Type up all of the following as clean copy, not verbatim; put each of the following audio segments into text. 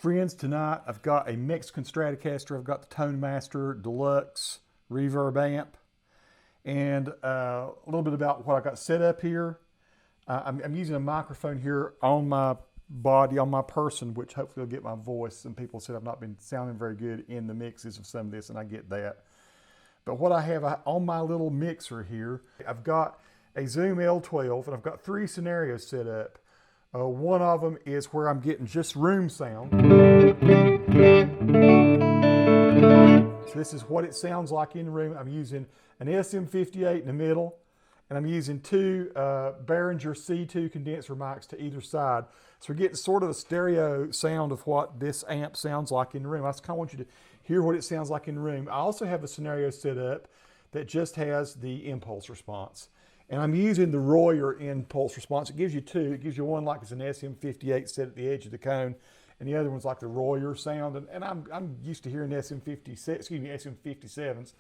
friends tonight. I've got a Mexican Stratocaster. I've got the Tone Master Deluxe Reverb amp. And a little bit about what I got set up here. I'm using a microphone here on my body, on my person, which hopefully will get my voice. Some people said I've not been sounding very good in the mixes of some of this, and I get that. But what I have on my little mixer here, I've got a Zoom L-12, and I've got 3 scenarios set up. One of them is where I'm getting just room sound. So this is what it sounds like in the room. I'm using an SM58 in the middle, and I'm using 2 Behringer C2 condenser mics to either side. So we're getting sort of a stereo sound of what this amp sounds like in the room. I just kind of want you to hear what it sounds like in the room. I also have a scenario set up that just has the impulse response. And I'm using the Royer impulse response. It gives you 2. It gives you one like it's an SM58 set at the edge of the cone, and the other one's like the Royer sound. And I'm used to hearing SM57s.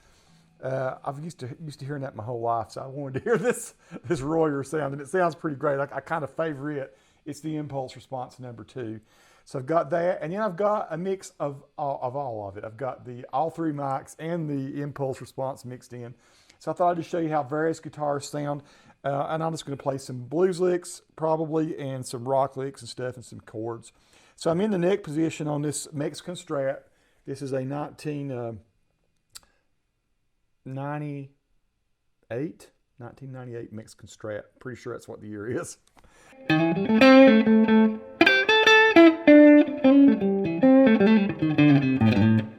I've used to hearing that my whole life, so I wanted to hear this Royer sound, and it sounds pretty great. I kind of favor it. It's the impulse response number 2. So I've got that, and then I've got a mix of all of it. I've got all 3 mics and the impulse response mixed in. So I thought I'd just show you how various guitars sound. And I'm just going to play some blues licks, probably, and some rock licks and stuff, and some chords. So I'm in the neck position on this Mexican Strat. This is a 1998 Mexican Strat. Pretty sure that's what the year is.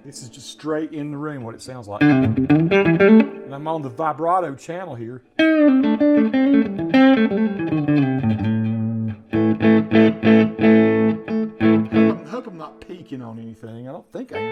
This is just straight in the room what it sounds like. And I'm on the vibrato channel here. I hope I'm not peaking on anything. I don't think I am.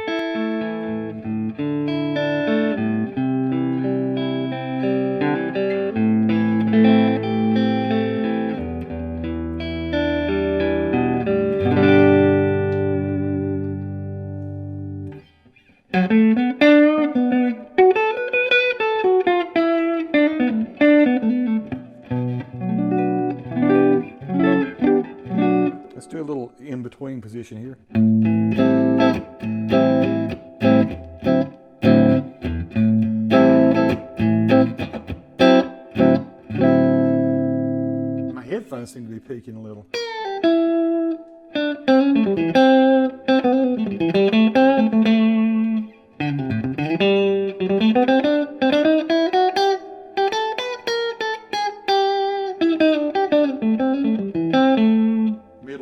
Let's do a little in-between position here. My headphones seem to be peaking a little.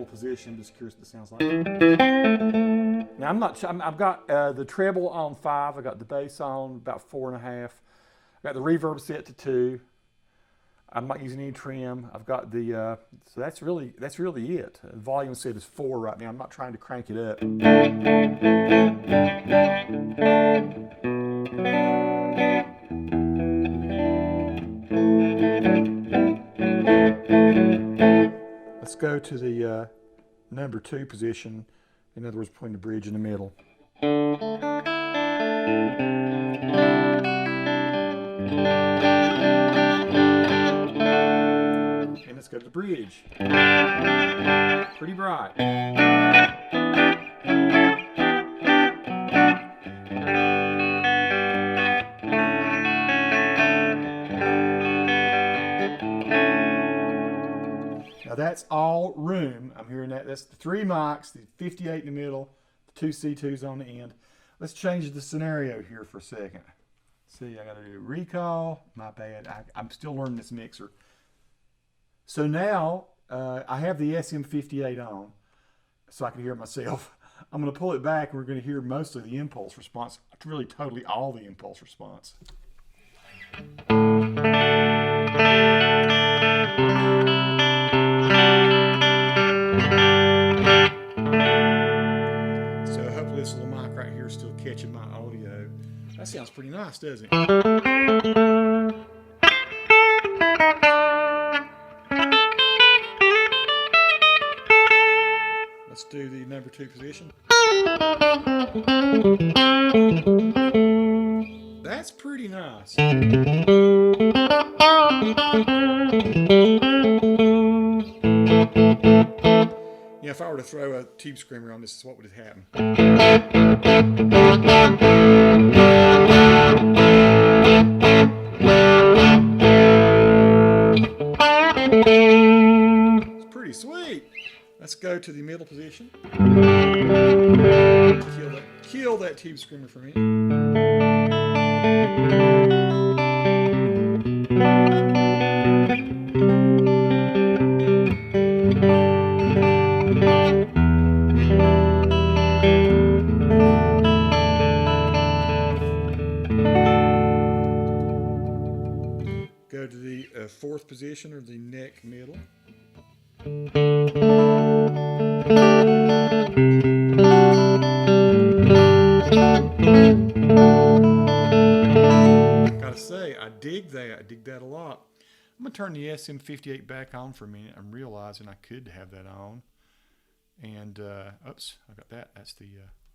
Position, just curious what it sounds like. Now I've got the treble on 5. I got the bass on about 4.5. I got the reverb set to 2. I'm not using any trim. I've got the so that's really it. The volume set is 4 right now. I'm not trying to crank it up. Let's go to the number 2 position, in other words, between the bridge and the middle. And let's go to the bridge. Pretty bright. Now that's all room. I'm hearing that. That's the 3 mics, the 58 in the middle, the 2 C2s on the end. Let's change the scenario here for a second. See, I got to do recall. My bad. I'm still learning this mixer. So now I have the SM58 on, so I can hear it myself. I'm going to pull it back, and we're going to hear mostly the impulse response. It's really totally all the impulse response. This little mic right here is still catching my audio. That sounds pretty nice, doesn't it? Let's do the number 2 position. That's pretty nice. Yeah, if I were to throw a tube screamer on this, is what would happen. It's pretty sweet. Let's go to the middle position. Kill that tube screamer for me. Go to the fourth position, or the neck middle. Gotta say, I dig that. I dig that a lot. I'm gonna turn the SM58 back on for a minute. I'm realizing I could have that on. And oops, I got that. That's the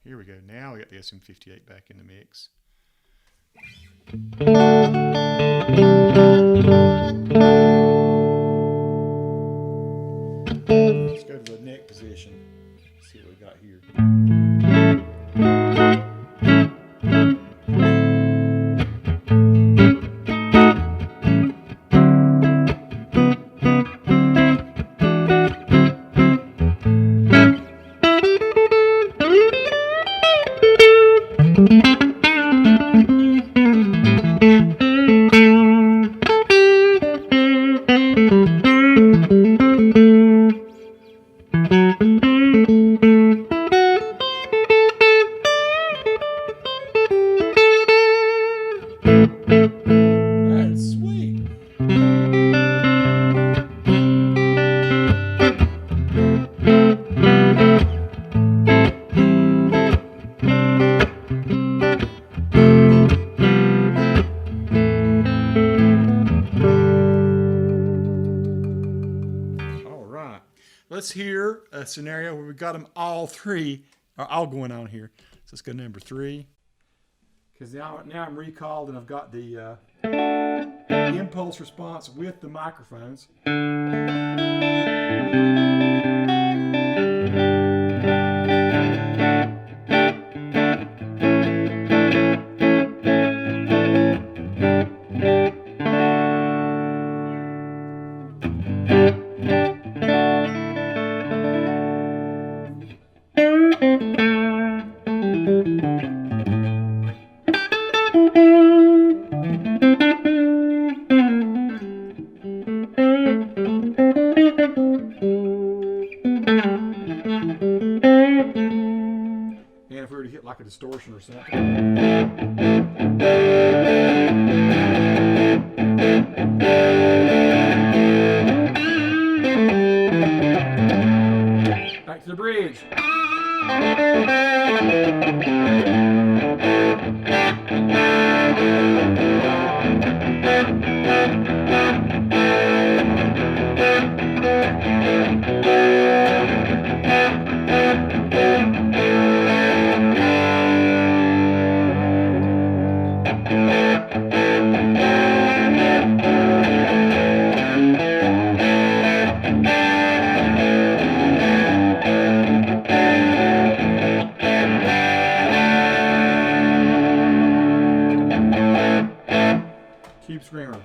here we go. Now we got the SM58 back in the mix. Let's go to the neck position. See what we got here. That's sweet. All right. Let's hear a scenario where we got them all three, or all going on here. So let's go number 3. Because now I'm recalled and I've got the impulse response with the microphones. And if we were to hit like a distortion or something. Back to the bridge. Tube screamer.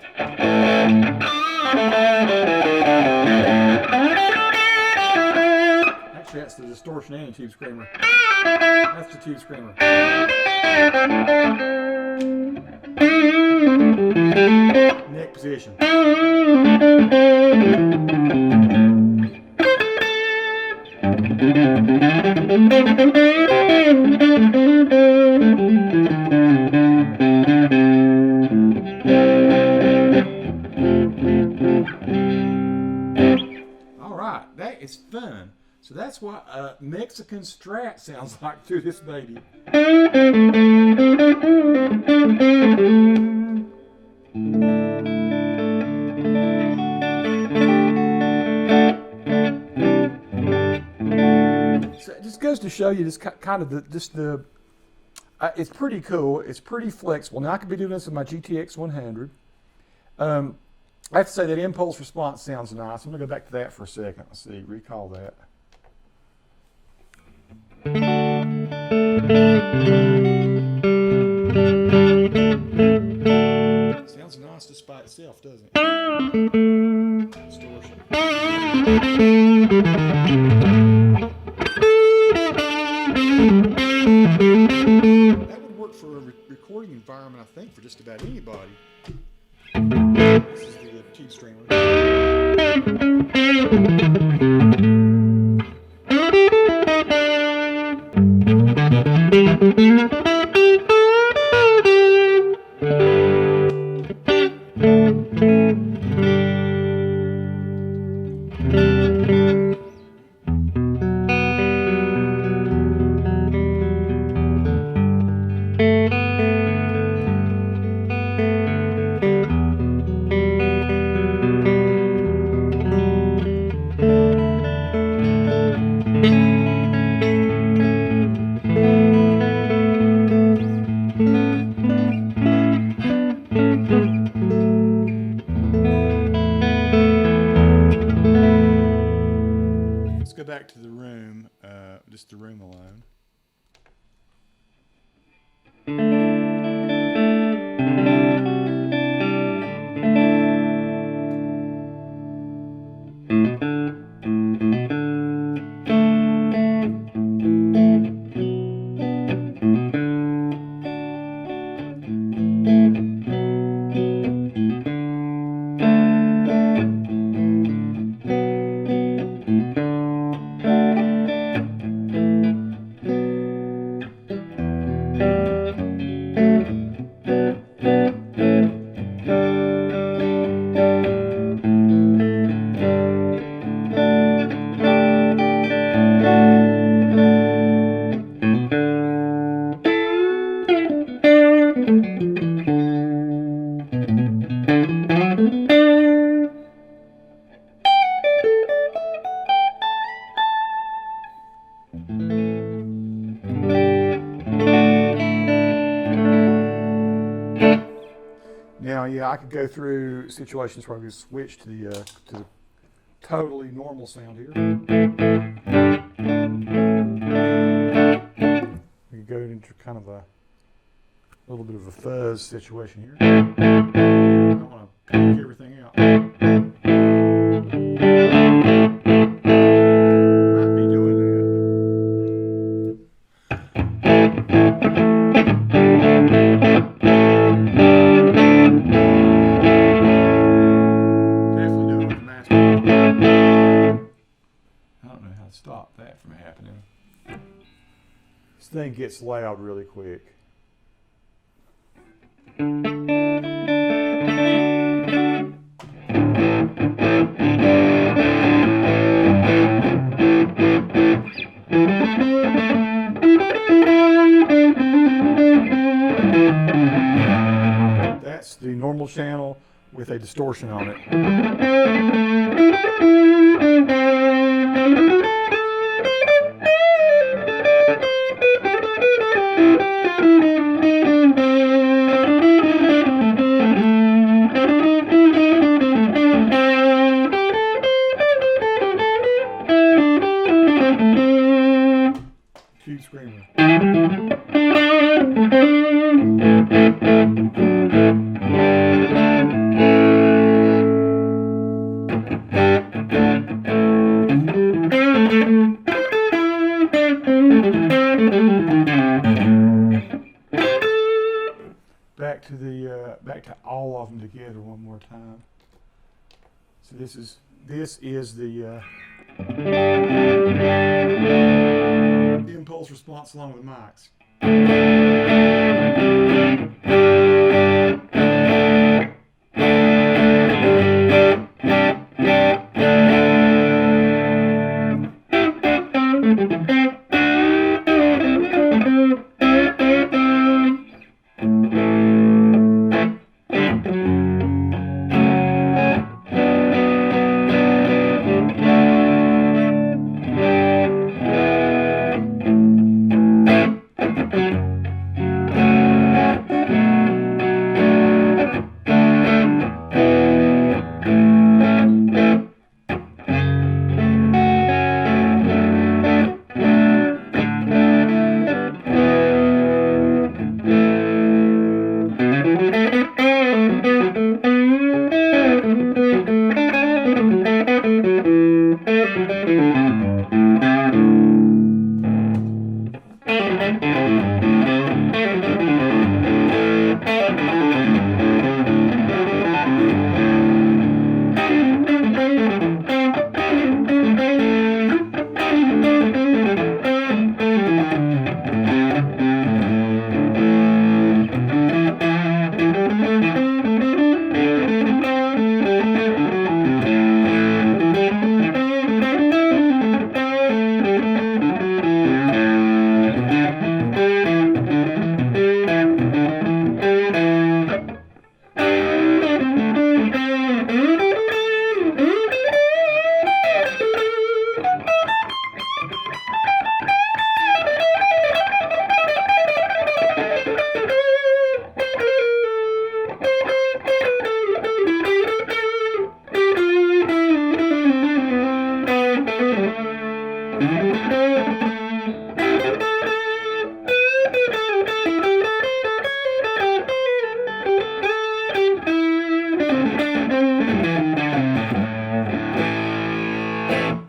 Actually, that's the distortion and tube screamer. That's the tube screamer. Neck position. All right, that is fun. So that's what a Mexican Strat sounds like through this baby. So it just goes to show you this kind of it's pretty cool. It's pretty flexible. Now I could be doing this with my GTX 100. I have to say that impulse response sounds nice. I'm going to go back to that for a second. Let's see, recall that. Sounds nice just by itself, doesn't it? Distortion. That would work for a recording environment, I think, for just about anybody. This is the tube streamer. Go back to the room, just the room alone. Now, yeah, I could go through situations where I could switch to the totally normal sound here. We could go into kind of a little bit of a fuzz situation here. I want to pick everything out. Might be doing that. Stop that from happening. This thing gets loud really quick. That's the normal channel with a distortion on it. Tube screamer. Back to all of them together one more time. So this is the impulse response along with mics.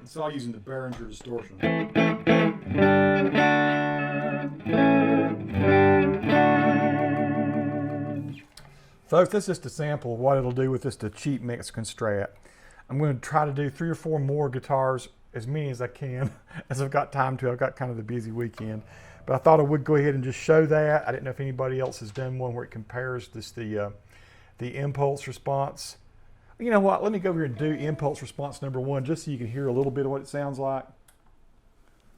It's all using the Behringer distortion. Folks, that's just a sample of what it'll do with just a cheap Mexican Strat. I'm going to try to do 3 or 4 more guitars, as many as I can, as I've got time to. I've got kind of the busy weekend. But I thought I would go ahead and just show that. I didn't know if anybody else has done one where it compares this the impulse response. You know what? Let me go over here and do impulse response number 1 just so you can hear a little bit of what it sounds like.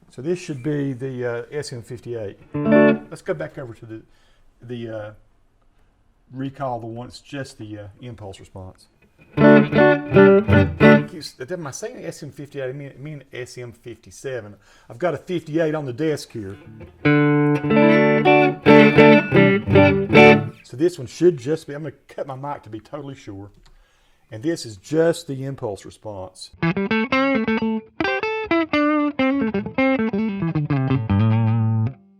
So this should be the SM58. Let's go back over to the recall the one that's just the impulse response. Am I saying SM58? I mean SM57. I've got a 58 on the desk here. So this one should just be, I'm going to cut my mic to be totally sure. And this is just the impulse response.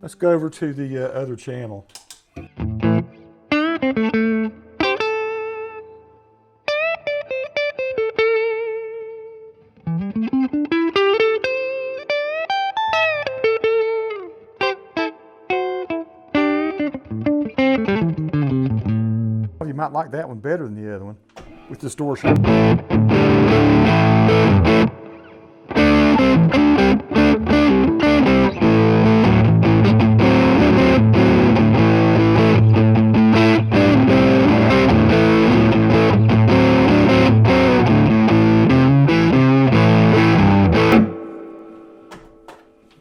Let's go over to the other channel. You might like that one better than the other one with distortion.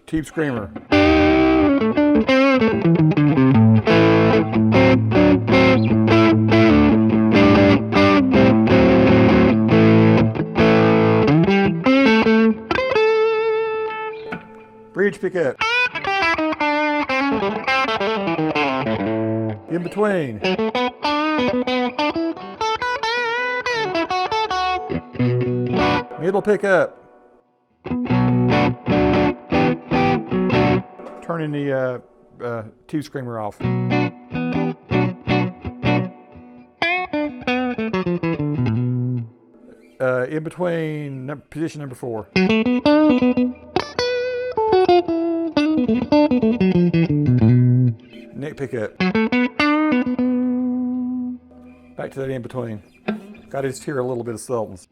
Tube screamer. Bridge pickup. In between. Middle pickup. Turning the tube screamer off. In between, position number 4. Neck pickup. Back to that in between. Got to just hear a little bit of Sultans.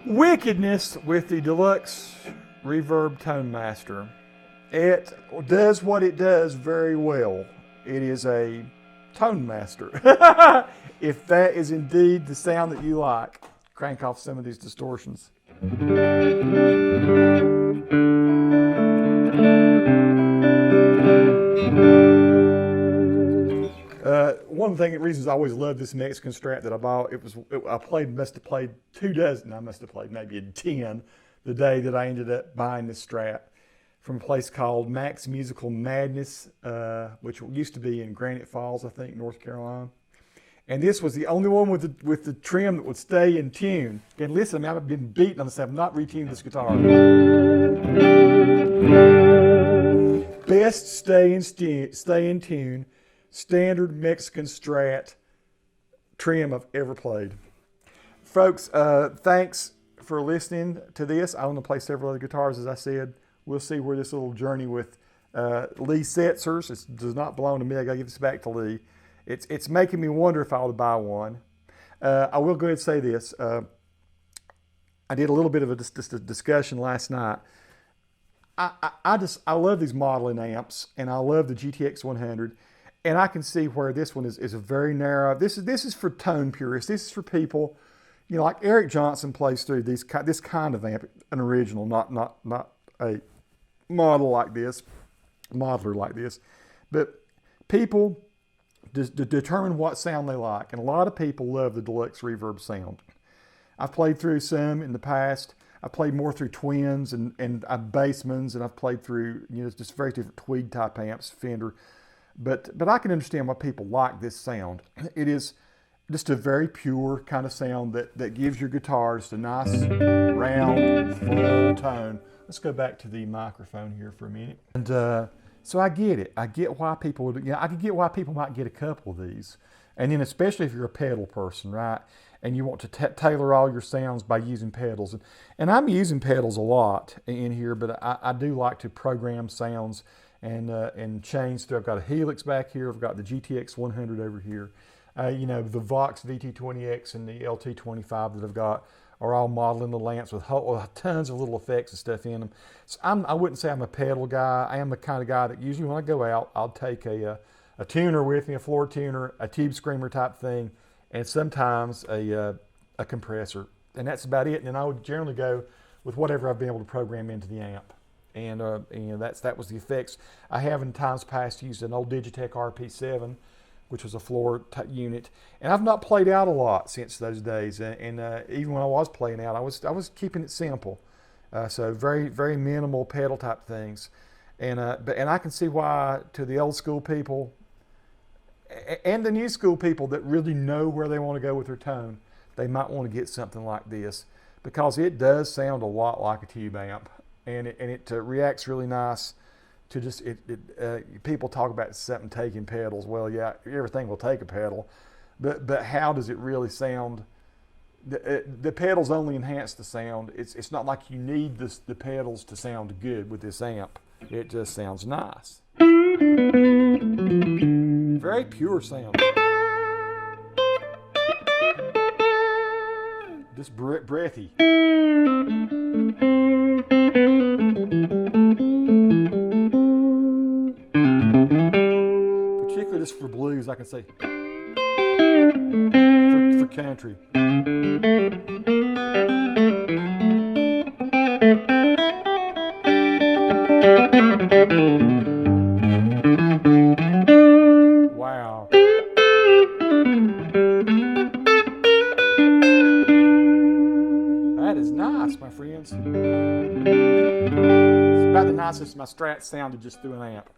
Wickedness with the Deluxe Reverb Tone Master. It does what it does very well. It is a tone master. If that is indeed the sound that you like, crank off some of these distortions. One of the reasons I always loved this Mexican Strat that I bought, must have played 2 dozen, I must have played maybe 10 the day that I ended up buying this Strat from a place called Max Musical Madness, which used to be in Granite Falls, I think, North Carolina. And this was the only one with the trim that would stay in tune. And listen, I mean, I've been beating on this, I've not retuned this guitar. Best stay in tune, standard Mexican Strat trim I've ever played. Folks, thanks for listening to this. I want to play several other guitars, as I said. We'll see where this little journey with Lee Setzers. It does not belong to me. I got to give this back to Lee. It's making me wonder if I ought to buy one. I will go ahead and say this. I did a little bit of a discussion last night. I love these modeling amps, and I love the GTX 100. And I can see where this one is a very narrow. This is for tone purists. This is for people, you know, like Eric Johnson plays through this kind of amp, an original, not a modeler like this. But people determine what sound they like, and a lot of people love the Deluxe Reverb sound. I've played through some in the past. I played more through Twins and Bassmans, and I've played through, you know, just very different Tweed type amps, Fender. But I can understand why people like this sound. It is just a very pure kind of sound that gives your guitar just a nice, round, full tone. Let's go back to the microphone here for a minute. And so I get it. I get why people, you know, I can get why people might get a couple of these. And then especially if you're a pedal person, right? And you want to tailor all your sounds by using pedals. And I'm using pedals a lot in here, but I do like to program sounds and change through. I've got a Helix back here. I've got the GTX 100 over here. You know, the Vox VT20X and the LT25 that I've got are all modeling the lamps with tons of little effects and stuff in them. So I wouldn't say I'm a pedal guy. I am the kind of guy that usually when I go out, I'll take a tuner with me, a floor tuner, a tube screamer type thing, and sometimes a compressor. And that's about it. And then I would generally go with whatever I've been able to program into the amp. And that was the effects. I have in times past used an old Digitech RP7, which was a floor unit, and I've not played out a lot since those days. And even when I was playing out, I was keeping it simple. So very very minimal pedal type things. And I can see why, to the old school people and the new school people that really know where they want to go with their tone, they might want to get something like this, because it does sound a lot like a tube amp, and it reacts really nice to just people talk about something taking pedals. Well, yeah, everything will take a pedal, but how does it really sound? The pedals only enhance the sound. It's not like you need the pedals to sound good with this amp. It just sounds nice. Very pure sound. Just breathy. Particularly just for blues, I can say. For country. Wow. That is nice, my friends. It's about the nicest my Strat sounded just through an amp.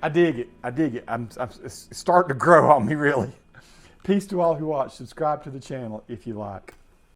I dig it. I dig it. It's starting to grow on me, really. Peace to all who watch. Subscribe to the channel if you like.